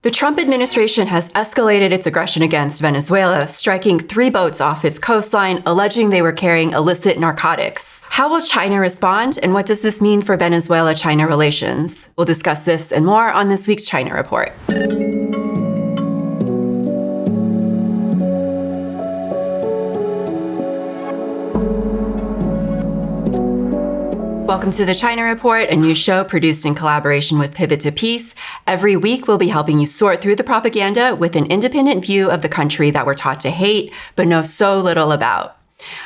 The Trump administration has escalated its aggression against Venezuela, striking 3 boats off its coastline, alleging they were carrying illicit narcotics. How will China respond, and what does this mean for Venezuela-China relations? We'll discuss this and more on this week's China Report. Welcome to the China Report, a new show produced in collaboration with Pivot to Peace. Every week, we'll be helping you sort through the propaganda with an independent view of the country that we're taught to hate, but know so little about.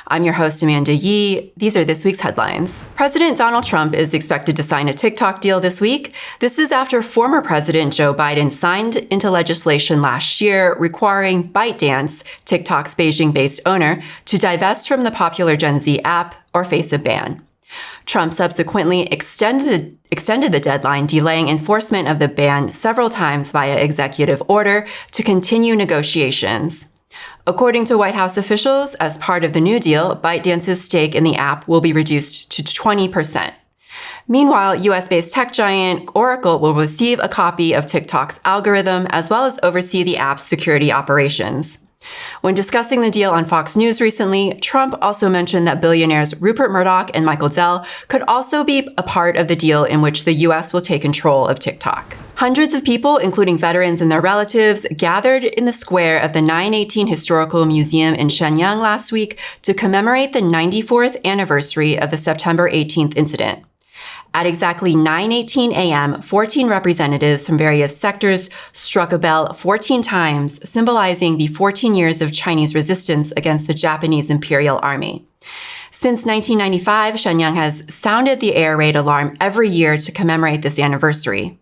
I'm your host, Amanda Yee. These are this week's headlines. President Donald Trump is expected to sign a TikTok deal this week. This is after former President Joe Biden signed into legislation last year requiring ByteDance, TikTok's Beijing-based owner, to divest from the popular Gen Z app or face a ban. Trump subsequently extended the deadline, delaying enforcement of the ban several times via executive order to continue negotiations. According to White House officials, as part of the new deal, ByteDance's stake in the app will be reduced to 20%. Meanwhile, US-based tech giant Oracle will receive a copy of TikTok's algorithm as well as oversee the app's security operations. When discussing the deal on Fox News recently, Trump also mentioned that billionaires Rupert Murdoch and Michael Dell could also be a part of the deal in which the U.S. will take control of TikTok. Hundreds of people, including veterans and their relatives, gathered in the square of the 918 Historical Museum in Shenyang last week to commemorate the 94th anniversary of the September 18th incident. At exactly 9:18 a.m., 14 representatives from various sectors struck a bell 14 times, symbolizing the 14 years of Chinese resistance against the Japanese Imperial Army. Since 1995, Shenyang has sounded the air raid alarm every year to commemorate this anniversary.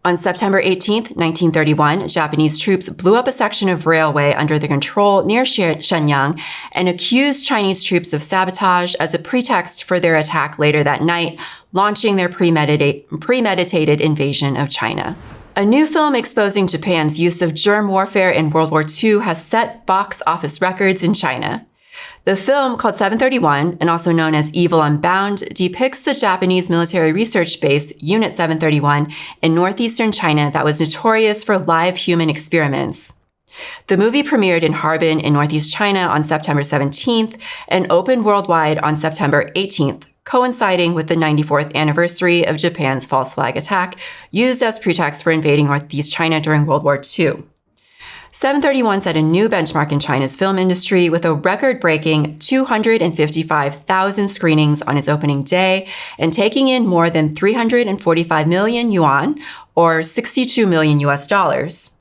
On September 18, 1931, Japanese troops blew up a section of railway under their control near Shenyang and accused Chinese troops of sabotage as a pretext for their attack later that night, launching their premeditated invasion of China. A new film exposing Japan's use of germ warfare in World War II has set box office records in China. The film, called 731, and also known as Evil Unbound, depicts the Japanese military research base, Unit 731, in northeastern China that was notorious for live human experiments. The movie premiered in Harbin in northeast China on September 17th and opened worldwide on September 18th, coinciding with the 94th anniversary of Japan's false flag attack, used as pretext for invading northeast China during World War II. 731 set a new benchmark in China's film industry with a record-breaking 255,000 screenings on its opening day and taking in more than 345 million yuan, or $62 million US dollars.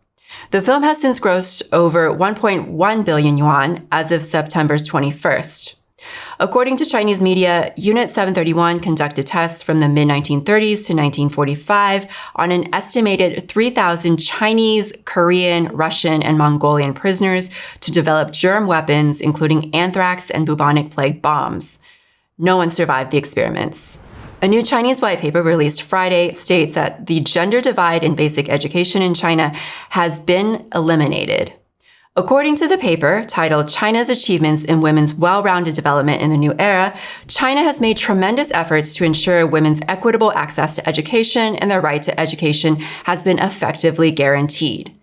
The film has since grossed over 1.1 billion yuan as of September 21st. According to Chinese media, Unit 731 conducted tests from the mid-1930s to 1945 on an estimated 3,000 Chinese, Korean, Russian, and Mongolian prisoners to develop germ weapons, including anthrax and bubonic plague bombs. No one survived the experiments. A new Chinese white paper released Friday states that the gender divide in basic education in China has been eliminated. According to the paper, titled China's Achievements in Women's Well-Rounded Development in the New Era, China has made tremendous efforts to ensure women's equitable access to education, and their right to education has been effectively guaranteed.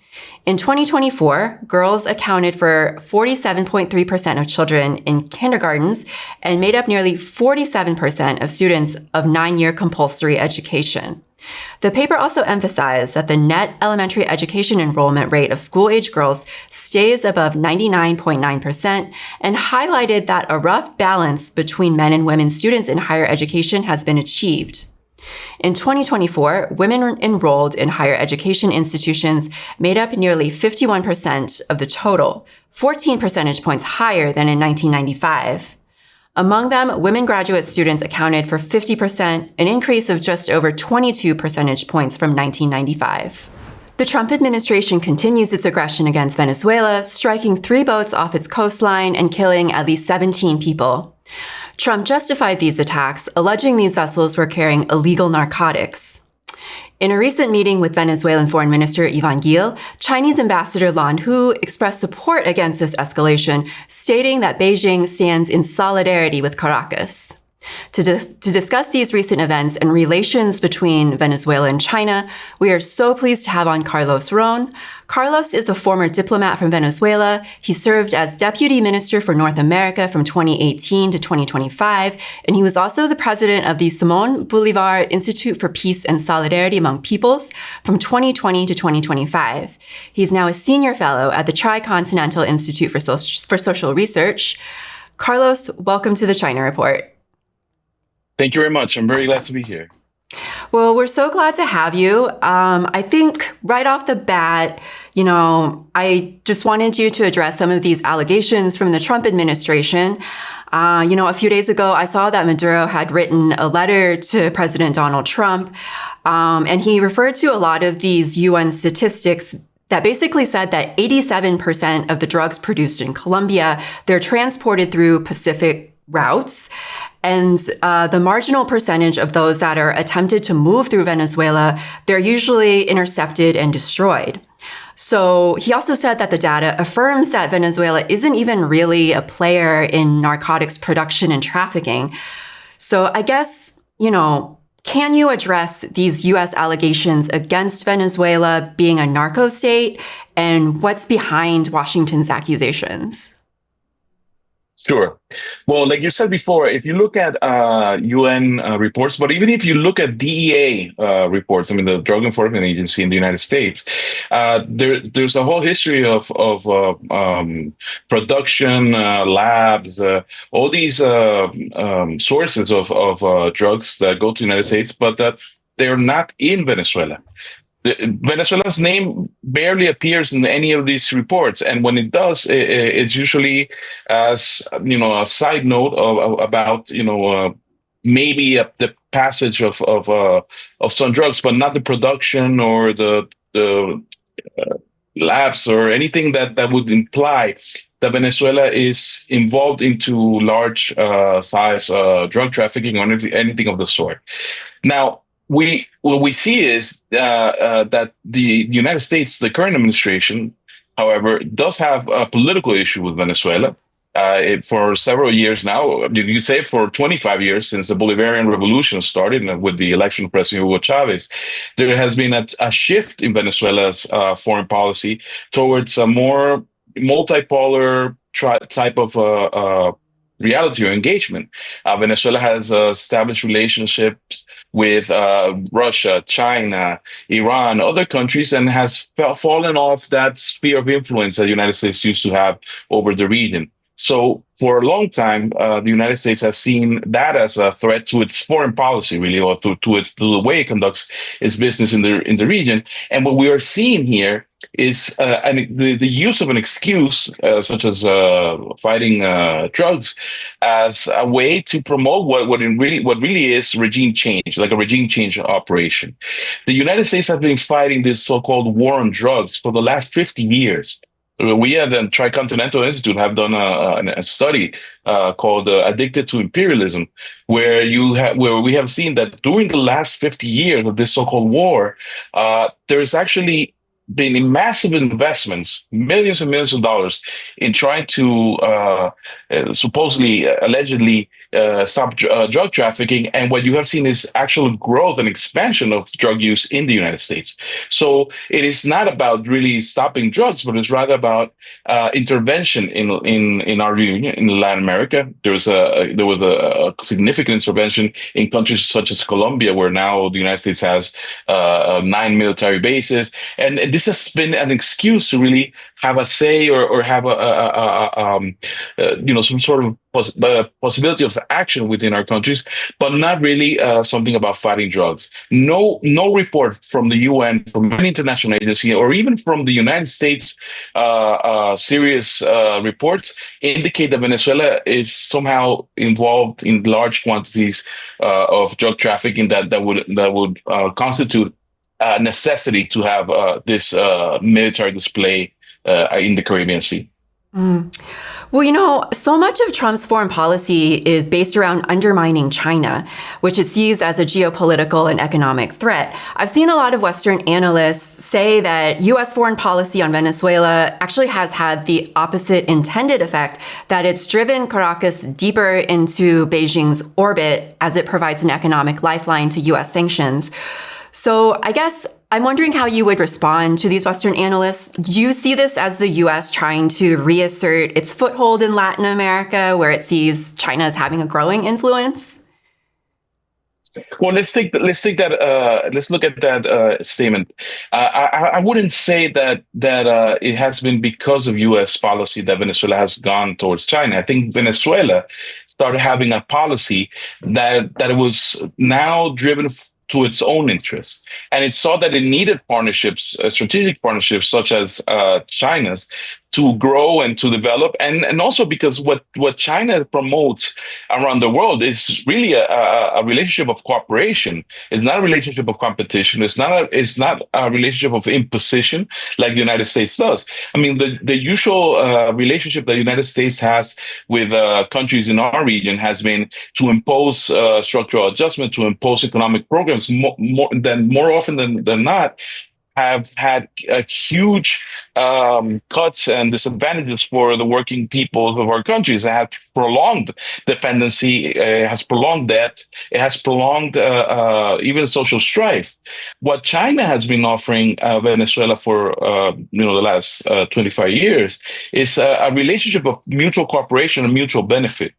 In 2024, girls accounted for 47.3% of children in kindergartens and made up nearly 47% of students of 9-year compulsory education. The paper also emphasized that the net elementary education enrollment rate of school-age girls stays above 99.9% and highlighted that a rough balance between men and women students in higher education has been achieved. In 2024, women enrolled in higher education institutions made up nearly 51% of the total, 14 percentage points higher than in 1995. Among them, women graduate students accounted for 50%, an increase of just over 22 percentage points from 1995. The Trump administration continues its aggression against Venezuela, striking 3 boats off its coastline and killing at least 17 people. Trump justified these attacks, alleging these vessels were carrying illegal narcotics. In a recent meeting with Venezuelan Foreign Minister Ivan Gil, Chinese Ambassador Lan Hu expressed support against this escalation, stating that Beijing stands in solidarity with Caracas. To discuss these recent events and relations between Venezuela and China, we are so pleased to have on Carlos Ron. Carlos is a former diplomat from Venezuela. He served as Deputy Minister for North America from 2018 to 2025, and he was also the president of the Simón Bolívar Institute for Peace and Solidarity Among Peoples from 2020 to 2025. He's now a senior fellow at the Tricontinental Institute for Social Research. Carlos, welcome to the China Report. Thank you very much. I'm very glad to be here. Well, we're so glad to have you. I think right off the bat, I just wanted you to address some of these allegations from the Trump administration. A few days ago, I saw that Maduro had written a letter to President Donald Trump, and he referred to a lot of these UN statistics that basically said that 87% of the drugs produced in Colombia, they're transported through Pacific routes. And the marginal percentage of those that are attempted to move through Venezuela, they're usually intercepted and destroyed. So he also said that the data affirms that Venezuela isn't even really a player in narcotics production and trafficking. So I guess, can you address these U.S. allegations against Venezuela being a narco state and what's behind Washington's accusations? Sure. Well, like you said before, if you look at UN reports, but even if you look at DEA reports, the Drug Enforcement Agency in the United States, there's a whole history of production, labs, all these sources of drugs that go to the United States, but that they're not in Venezuela. Venezuela's name barely appears in any of these reports, and when it does, it's usually as a side note about maybe the passage of some drugs, but not the production or the labs or anything that would imply that Venezuela is involved into large size drug trafficking or anything of the sort. Now, what we see is that the United States, the current administration, however, does have a political issue with Venezuela. For several years now, you say for 25 years since the Bolivarian Revolution started with the election of President Hugo Chavez, there has been a shift in Venezuela's foreign policy towards a more multipolar type of reality or engagement. Venezuela has established relationships with Russia, China, Iran, other countries, and has fallen off that sphere of influence that the United States used to have over the region. So for a long time, the United States has seen that as a threat to its foreign policy, really, or to the way it conducts its business in the region. And what we are seeing here is the use of an excuse such as fighting drugs as a way to promote what really is regime change, like a regime change operation. The United States has been fighting this so-called war on drugs for the last 50 years. We at the Tricontinental Institute have done a study called "Addicted to Imperialism," where we have seen that during the last 50 years of this so-called war, there's actually been massive investments, millions and millions of dollars, in trying to supposedly, allegedly stop drug trafficking. And what you have seen is actual growth and expansion of drug use in the United States. So it is not about really stopping drugs, but it's rather about intervention in our region, in Latin America. There was a significant intervention in countries such as Colombia, where now the United States has 9 military bases, and this has been an excuse to really have a say or have some sort of possibility of action within our countries, but not really something about fighting drugs. No report from the UN, from any international agency, or even from the United States serious reports indicate that Venezuela is somehow involved in large quantities of drug trafficking that would constitute necessity to have this military display in the Caribbean Sea. Well, so much of Trump's foreign policy is based around undermining China, which it sees as a geopolitical and economic threat. I've seen a lot of Western analysts say that U.S. foreign policy on Venezuela actually has had the opposite intended effect, that it's driven Caracas deeper into Beijing's orbit as it provides an economic lifeline to U.S. sanctions. So I guess I'm wondering how you would respond to these Western analysts. Do you see this as the U.S. trying to reassert its foothold in Latin America, where it sees China as having a growing influence? Well, let's look at that statement. I wouldn't say that it has been because of U.S. policy that Venezuela has gone towards China. I think Venezuela started having a policy that it was now driven to its own interests, and it saw that it needed partnerships, strategic partnerships such as China's, to grow and to develop, and also because what China promotes around the world is really a relationship of cooperation. It's not a relationship of competition. It's not a relationship of imposition like the United States does. I mean, the usual relationship that the United States has with countries in our region has been to impose structural adjustment, to impose economic programs. More often than not, have had huge cuts and disadvantages for the working people of our countries. It has prolonged dependency, it has prolonged debt, it has prolonged even social strife. What China has been offering Venezuela for the last 25 years is a relationship of mutual cooperation and mutual benefit.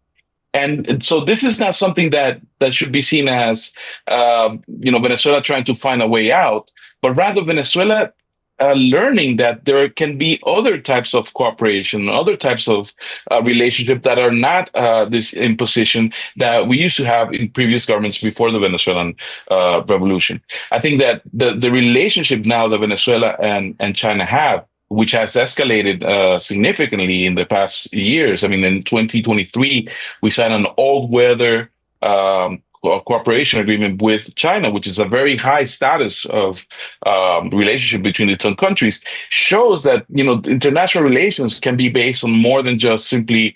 And so this is not something that should be seen as Venezuela trying to find a way out, but rather Venezuela learning that there can be other types of cooperation, other types of relationship that are not this imposition that we used to have in previous governments before the Venezuelan Revolution. I think that the relationship now that Venezuela and China have, which has escalated significantly in the past years. I mean, in 2023, we signed an all-weather cooperation agreement with China, which is a very high status of relationship between the two countries, shows that international relations can be based on more than just simply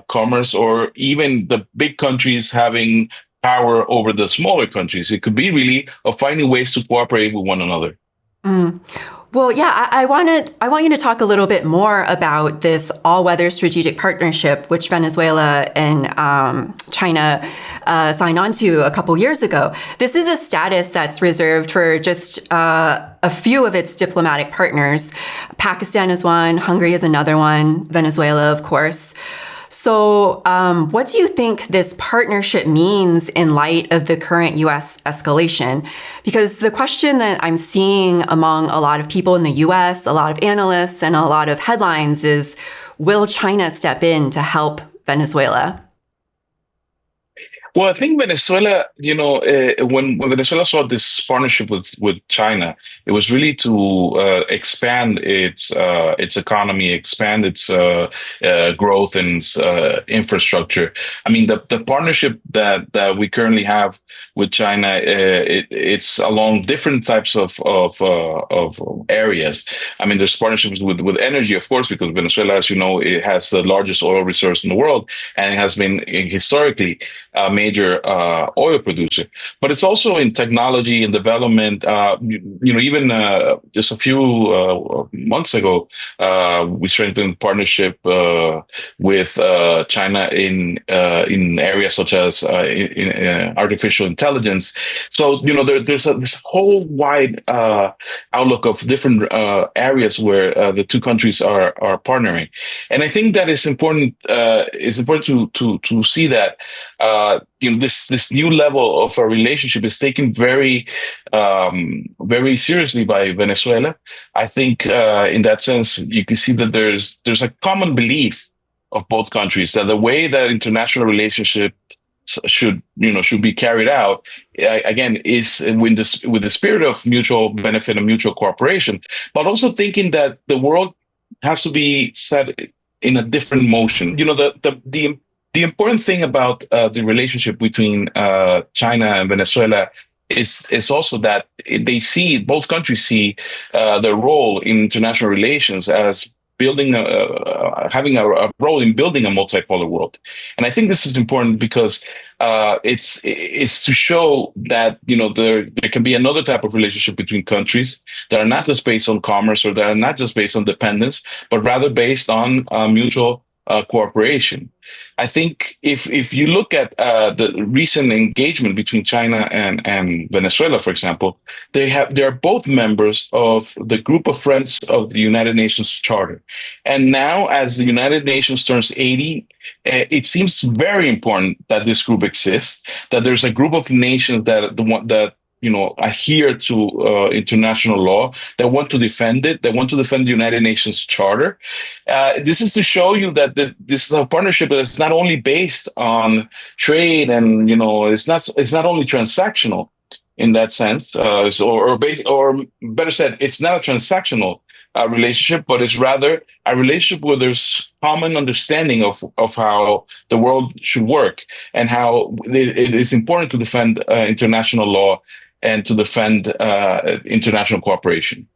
commerce, or even the big countries having power over the smaller countries. It could be really of finding ways to cooperate with one another. Mm. Well, yeah, I want you to talk a little bit more about this all-weather strategic partnership, which Venezuela and China signed on to a couple years ago. This is a status that's reserved for just a few of its diplomatic partners. Pakistan is one, Hungary is another one, Venezuela, of course. So what do you think this partnership means in light of the current U.S. escalation? Because the question that I'm seeing among a lot of people in the U.S., a lot of analysts, and a lot of headlines is, will China step in to help Venezuela? Well, I think Venezuela, when Venezuela saw this partnership with China, it was really to expand its economy, expand its growth and its infrastructure. I mean, the partnership that we currently have with China, it's along different types of areas. I mean, there's partnerships with energy, of course, because Venezuela, as you know, it has the largest oil reserves in the world, and it has been historically major oil producer, but it's also in technology and development. Even just a few months ago, we strengthened partnership with China in areas such as in artificial intelligence. So there's this whole wide outlook of different areas where the two countries are partnering, and I think that is important. It's important to see that this new level of a relationship is taken very very seriously by Venezuela. I think in that sense, you can see that there's a common belief of both countries that the way that international relationship should be carried out, again, is with the spirit of mutual benefit and mutual cooperation, but also thinking that the world has to be set in a different motion. The important thing about the relationship between China and Venezuela is also that both countries see their role in international relations as building having a role in building a multipolar world. And I think this is important because it's to show that there can be another type of relationship between countries that are not just based on commerce or that are not just based on dependence, but rather based on mutual cooperation. I think if you look at the recent engagement between China and Venezuela, for example, they are both members of the Group of Friends of the United Nations Charter, and now as the United Nations turns 80, it seems very important that this group exists. That there's a group of nations that adhere to international law, that want to defend it, that want to defend the United Nations Charter. This is to show you that this is a partnership that is not only based on trade, and it's not only transactional in that sense, or better said, it's not a transactional relationship, but it's rather a relationship where there's common understanding of how the world should work, and how it is important to defend international law and to defend international cooperation.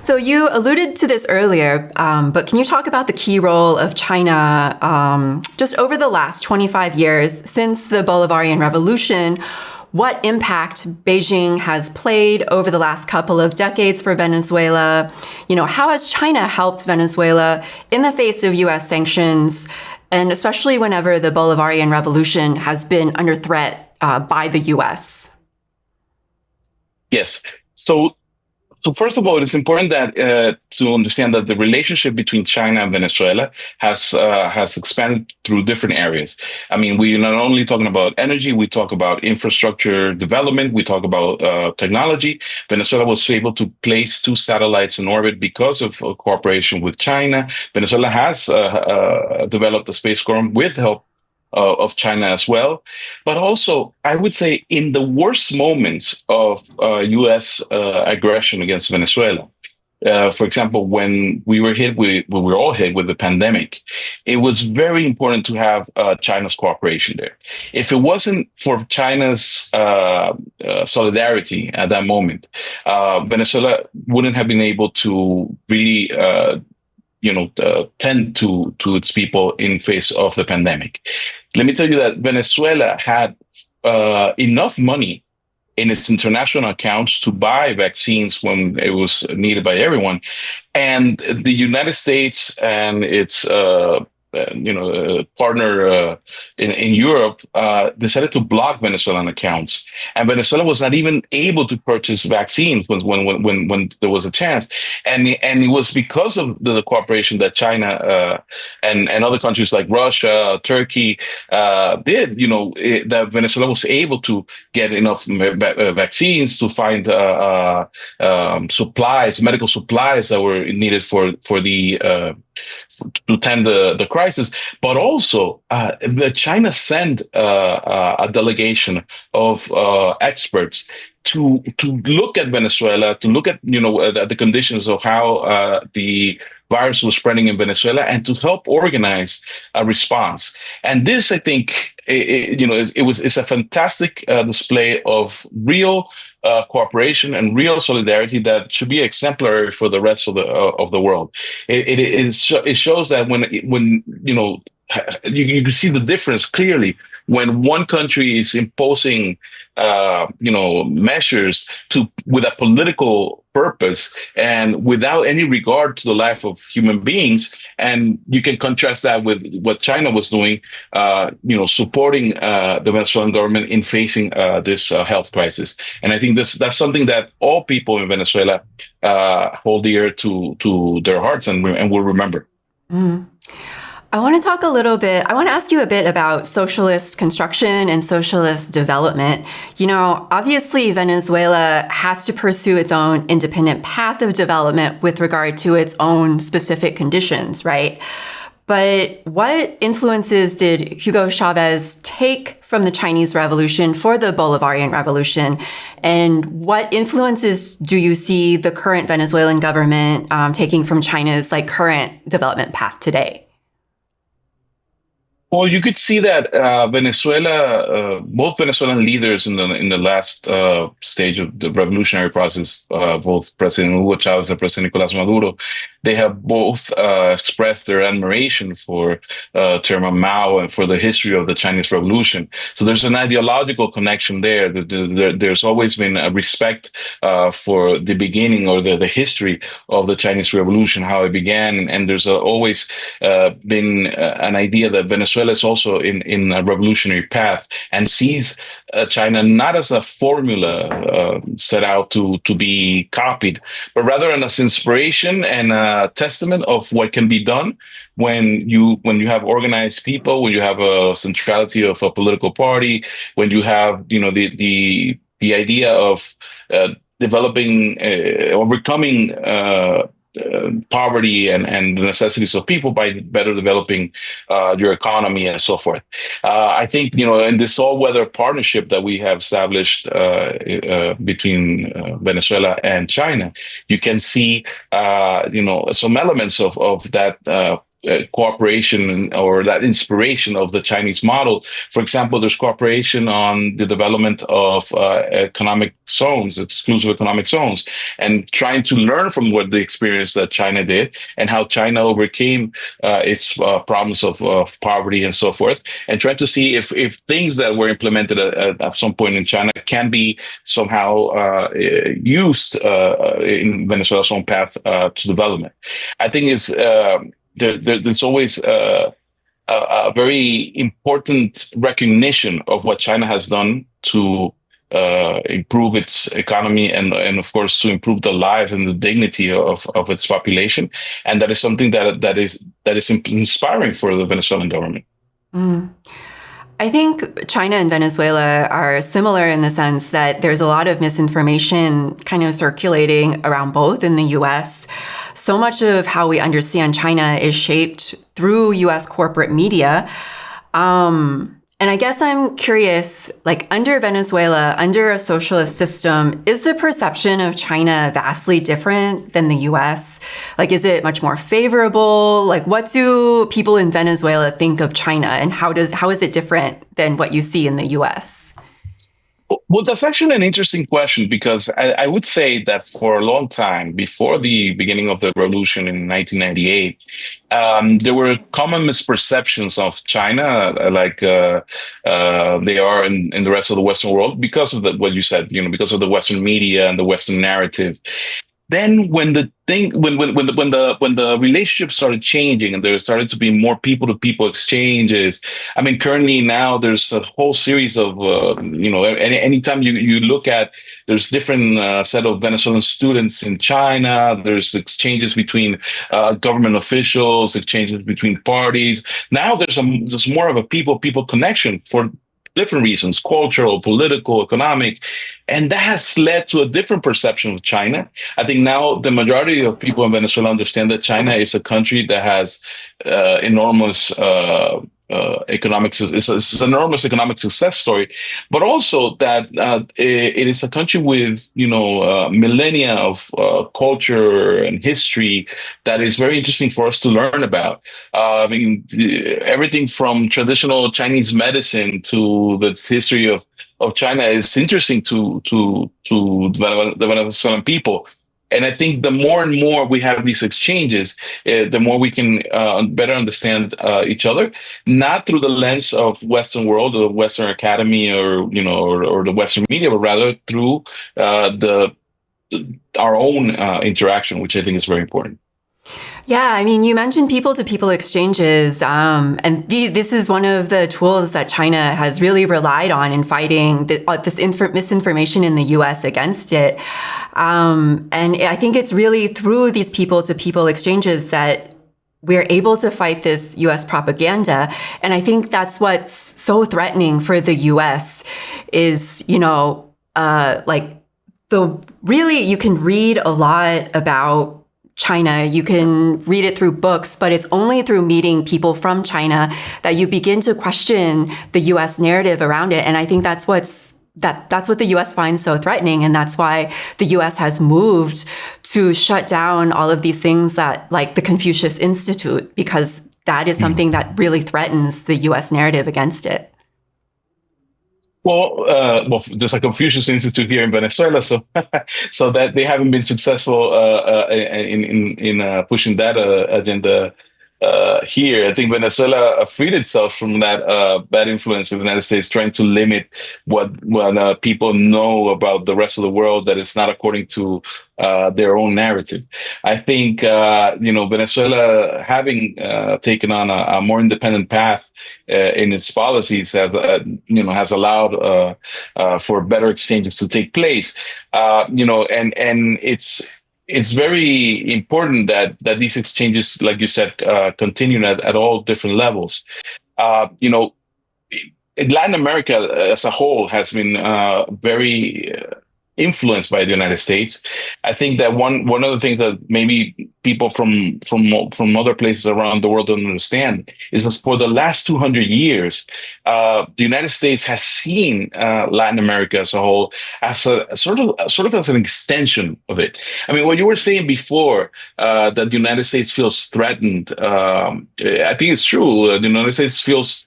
So you alluded to this earlier, but can you talk about the key role of China just over the last 25 years since the Bolivarian Revolution? What impact Beijing has played over the last couple of decades for Venezuela? How has China helped Venezuela in the face of U.S. sanctions, and especially whenever the Bolivarian Revolution has been under threat by the U.S.? Yes. So first of all, it is important that to understand that the relationship between China and Venezuela has expanded through different areas. I mean, we're not only talking about energy, we talk about infrastructure development, we talk about technology. Venezuela was able to place 2 satellites in orbit because of cooperation with China. Venezuela has developed a space program with help of China as well. But also, I would say, in the worst moments of U.S. aggression against Venezuela, for example, when we were all hit with the pandemic, it was very important to have China's cooperation there. If it wasn't for China's solidarity at that moment, Venezuela wouldn't have been able to really tend to its people in face of the pandemic. Let me tell you that Venezuela had enough money in its international accounts to buy vaccines when it was needed by everyone, and the United States and its partner in Europe decided to block Venezuelan accounts, and Venezuela was not even able to purchase vaccines when there was a chance, and it was because of the cooperation that China and other countries like Russia, Turkey did. That Venezuela was able to get enough vaccines, to find supplies, medical supplies that were needed for the to tend the crisis. But also, China sent a delegation of experts to look at Venezuela, to look at the conditions of how the virus was spreading in Venezuela, and to help organize a response. And this, I think, it's a fantastic display of real cooperation and real solidarity that should be exemplary for the rest of the world. It shows that when you can see the difference clearly when one country is imposing measures with a political purpose and without any regard to the life of human beings. And you can contrast that with what China was doing, supporting the Venezuelan government in facing this health crisis. And I think that's something that all people in Venezuela hold dear to their hearts and will remember. Mm. I want to ask you a bit about socialist construction and socialist development. Obviously Venezuela has to pursue its own independent path of development with regard to its own specific conditions, right? But what influences did Hugo Chavez take from the Chinese Revolution for the Bolivarian Revolution? And what influences do you see the current Venezuelan government taking from China's current development path today? Well, you could see that Venezuela, both Venezuelan leaders in the last stage of the revolutionary process, both President Hugo Chavez and President Nicolás Maduro, they have both expressed their admiration for Chairman Mao and for the history of the Chinese Revolution. So there's an ideological connection there. There's always been a respect for the beginning or the history of the Chinese Revolution, how it began, and there's always been an idea that Venezuela is also in a revolutionary path and sees China not as a formula set out to be copied, but rather as inspiration and a testament of what can be done when you have organized people, when you have a centrality of a political party, when you have the idea of developing overcoming poverty and the necessities of people by better developing your economy and so forth. I think, in this all-weather partnership that we have established between Venezuela and China, you can see, some elements of that cooperation or that inspiration of the Chinese model. For example, there's cooperation on the development of economic zones, exclusive economic zones, and trying to learn from what the experience that China did and how China overcame its problems of poverty and so forth, and trying to see if things that were implemented at some point in China can be somehow used in Venezuela's own path to development. I think it's there's always a very important recognition of what China has done to improve its economy and of course to improve the lives and the dignity of its population, and that is something that is inspiring for the Venezuelan government. I think China and Venezuela are similar in the sense that there's a lot of misinformation kind of circulating around both in the U.S. So much of how we understand China is shaped through U.S. corporate media. And I guess I'm curious, like under Venezuela, under a socialist system, is the perception of China vastly different than the US? Like, is it much more favorable? Like, what do people in Venezuela think of China, and how is it different than what you see in the US? Well, that's actually an interesting question, because I would say that for a long time, before the beginning of the revolution in 1998, there were common misperceptions of China, like they are in the rest of the Western world, because of what you said, because of the Western media and the Western narrative. Then when the relationship started changing and there started to be more people-to-people exchanges, I mean, currently now there's a whole series of, anytime you look at, there's different set of Venezuelan students in China, there's exchanges between government officials, exchanges between parties. Now there's more of a people connection for different reasons, cultural, political, economic, and that has led to a different perception of China. I think now the majority of people in Venezuela understand that China is a country that has enormous it's an enormous economic success story, but also that it is a country with millennia of culture and history that is very interesting for us to learn about. I mean, everything from traditional Chinese medicine to the history of China is interesting to the Venezuelan people. And I think the more and more we have these exchanges, the more we can better understand each other, not through the lens of Western world or the Western academy or the Western media, but rather through our own interaction, which I think is very important. Yeah, I mean, you mentioned people-to-people exchanges, and this is one of the tools that China has really relied on in fighting this misinformation in the U.S. against it. And I think it's really through these people-to-people exchanges that we're able to fight this U.S. propaganda. And I think that's what's so threatening for the U.S. is, you can read a lot about China. You can read it through books, but it's only through meeting people from China that you begin to question the U.S. narrative around it. And I think that's what the U.S. finds so threatening. And that's why the U.S. has moved to shut down all of these things like the Confucius Institute, because that is something that really threatens the U.S. narrative against it. There's a Confucius Institute here in Venezuela, so so that they haven't been successful in pushing that agenda here. I think Venezuela freed itself from that bad influence of the United States, trying to limit what people know about the rest of the world that is not according to their own narrative. I think Venezuela having taken on a more independent path in its policies has allowed for better exchanges to take place. And it's very important that these exchanges, like you said, continue at all different levels. Latin America as a whole has been very influenced by the United States. I think that one of the things that maybe people from other places around the world don't understand is that for the last 200 years, the United States has seen Latin America as a whole as a sort of as an extension of it. I mean, what you were saying before, that the United States feels threatened, I think it's true. The United States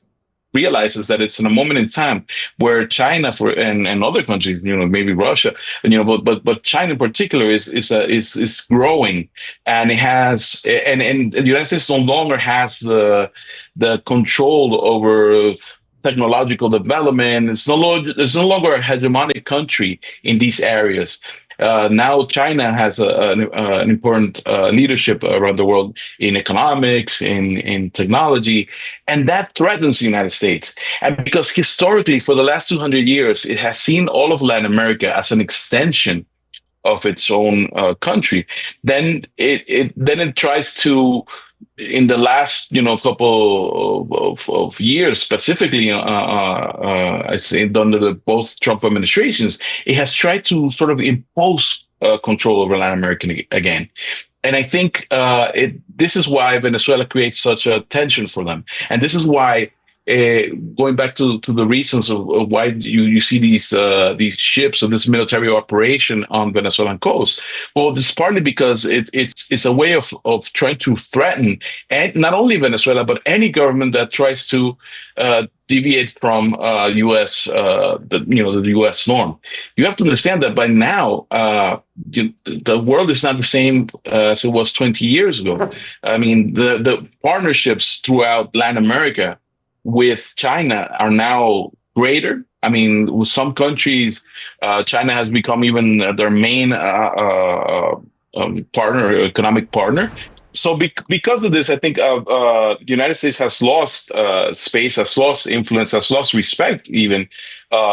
realizes that it's in a moment in time where China and other countries, maybe Russia, but China in particular is growing, and it has and the United States no longer has the control over technological development. It's no longer a hegemonic country in these areas. Now China has an important leadership around the world in economics, in technology, and that threatens the United States. And because historically, for the last 200 years, it has seen all of Latin America as an extension of its own country, then it tries to, in the last couple of years, specifically, I say under both Trump administrations, it has tried to sort of impose control over Latin America again. And I think this is why Venezuela creates such a tension for them, and this is why. Going back to the reasons of why you see these ships or this military operation on Venezuelan coast, well, this is partly because it's a way of trying to threaten, and not only Venezuela but any government that tries to deviate from U.S. The U.S. norm. You have to understand that by now the world is not the same as it was 20 years ago. I mean, the partnerships throughout Latin America with China are now greater. I mean, with some countries, China has become even their main economic partner. So because of this, I think the United States has lost space, has lost influence, has lost respect even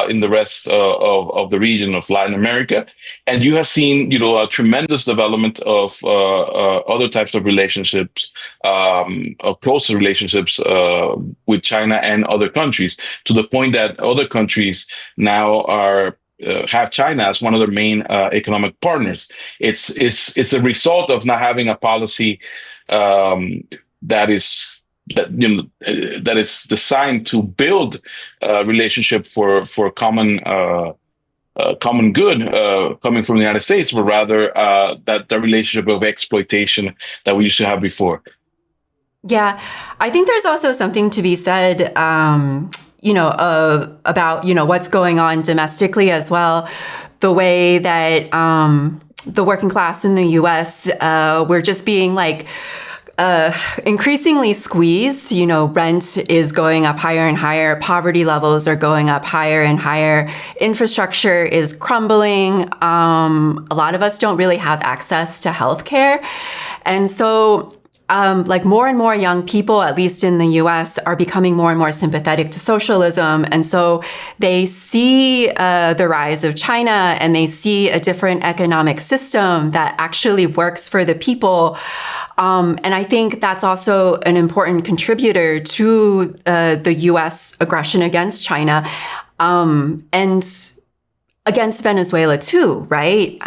in the rest of the region of Latin America. And you have seen, a tremendous development of other types of relationships, of closer relationships with China and other countries, to the point that other countries now have China as one of their main economic partners. It's a result of not having a policy that is designed to build a relationship for common good coming from the United States, but rather that the relationship of exploitation that we used to have before. Yeah, I think there's also something to be said about, what's going on domestically as well. The way that the working class in the U.S., we're just being increasingly squeezed. Rent is going up higher and higher. Poverty levels are going up higher and higher. Infrastructure is crumbling. A lot of us don't really have access to healthcare. And so more and more young people, at least in the U.S., are becoming more and more sympathetic to socialism. And so they see the rise of China, and they see a different economic system that actually works for the people. And I think that's also an important contributor to the U.S. aggression against China, and against Venezuela too, right?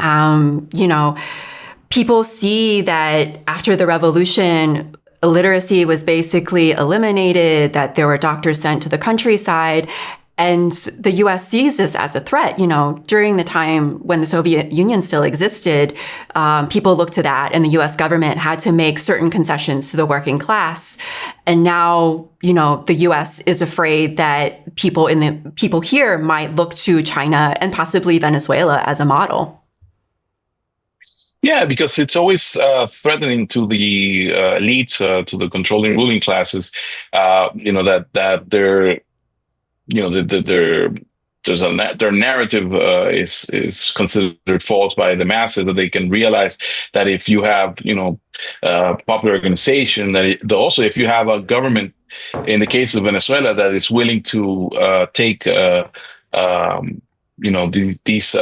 People see that after the revolution, illiteracy was basically eliminated, that there were doctors sent to the countryside. And the U.S. sees this as a threat. During the time when the Soviet Union still existed, people looked to that, and the U.S. government had to make certain concessions to the working class. And now, the U.S. is afraid that people here might look to China and possibly Venezuela as a model. Yeah, because it's always threatening to the elites, to the controlling ruling classes. That they're, their narrative is considered false by the masses. That they can realize that if you have popular organization, also if you have a government, in the case of Venezuela, that is willing to take these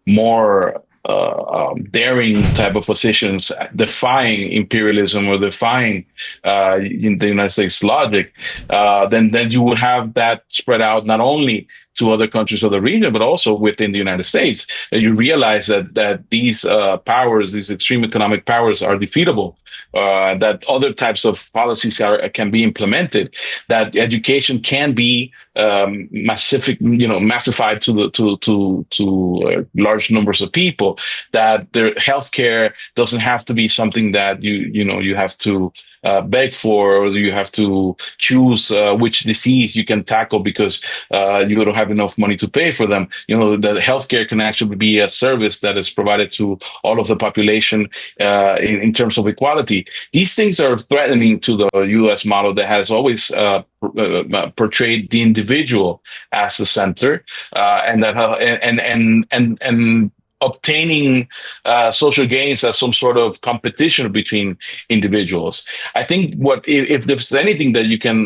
more daring type of positions, defying imperialism or defying in the United States logic, then you would have that spread out not only to other countries of the region, but also within the United States. And you realize that these powers, these extreme economic powers, are defeatable. That other types of policies can be implemented. That education can be massified to large numbers of people. That their healthcare doesn't have to be something that you have to beg for, or you have to choose which disease you can tackle because you don't have enough money to pay for them. The healthcare can actually be a service that is provided to all of the population in terms of equality. These things are threatening to the U.S. model that has always portrayed the individual as the center, and obtaining social gains as some sort of competition between individuals. I think if there's anything that you can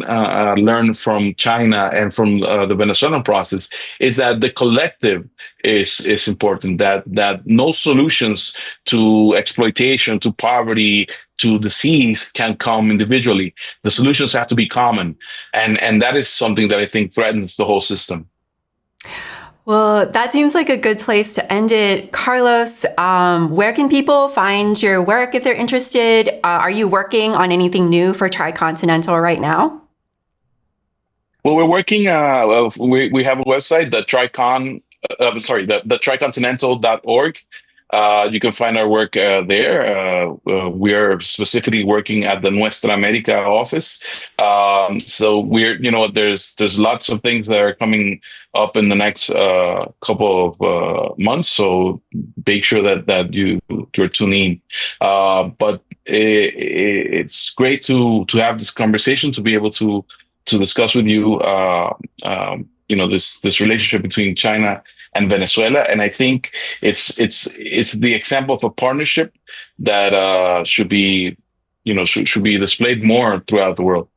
learn from China and from the Venezuelan process, is that the collective is important. That no solutions to exploitation, to poverty, to disease can come individually. The solutions have to be common, and that is something that I think threatens the whole system. Well, that seems like a good place to end it. Carlos, where can people find your work if they're interested? Are you working on anything new for Tricontinental right now? Well, we're working, we have a website, the tricontinental.org. You can find our work there. We are specifically working at the Nuestra America office. So there's lots of things that are coming up in the next couple of months. So make sure that you're tuning in. But it's great to have this conversation, to be able to discuss with you, this relationship between China and Venezuela. And I think it's the example of a partnership that should be displayed more throughout the world.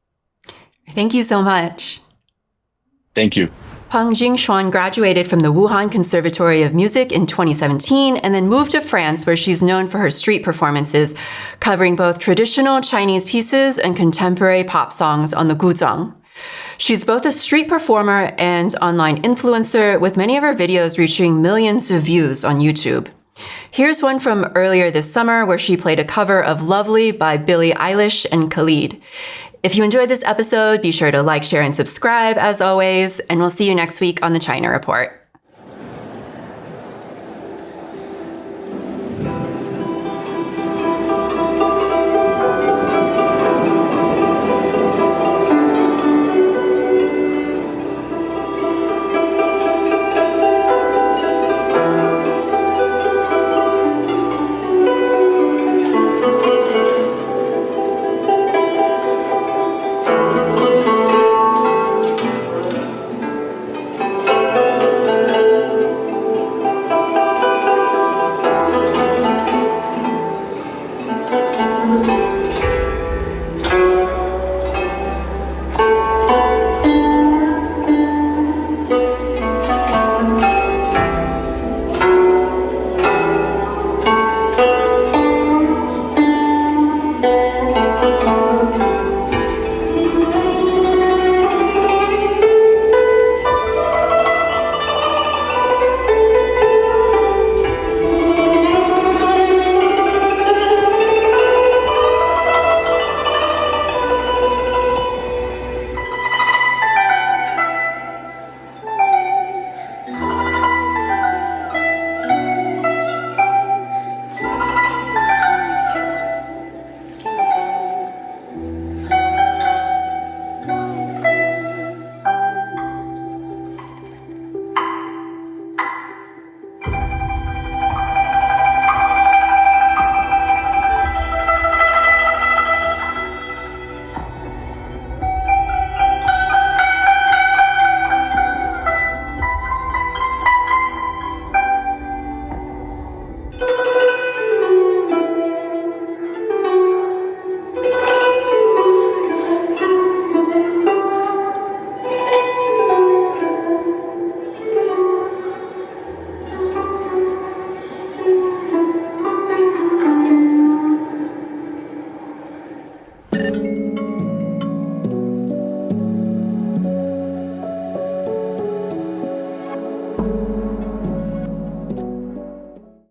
Thank you so much. Thank you. Peng Jingxuan graduated from the Wuhan Conservatory of Music in 2017 and then moved to France, where she's known for her street performances, covering both traditional Chinese pieces and contemporary pop songs on the guzheng. She's both a street performer and online influencer, with many of her videos reaching millions of views on YouTube. Here's one from earlier this summer, where she played a cover of Lovely by Billie Eilish and Khalid. If you enjoyed this episode, be sure to like, share, and subscribe as always, and we'll see you next week on the China Report.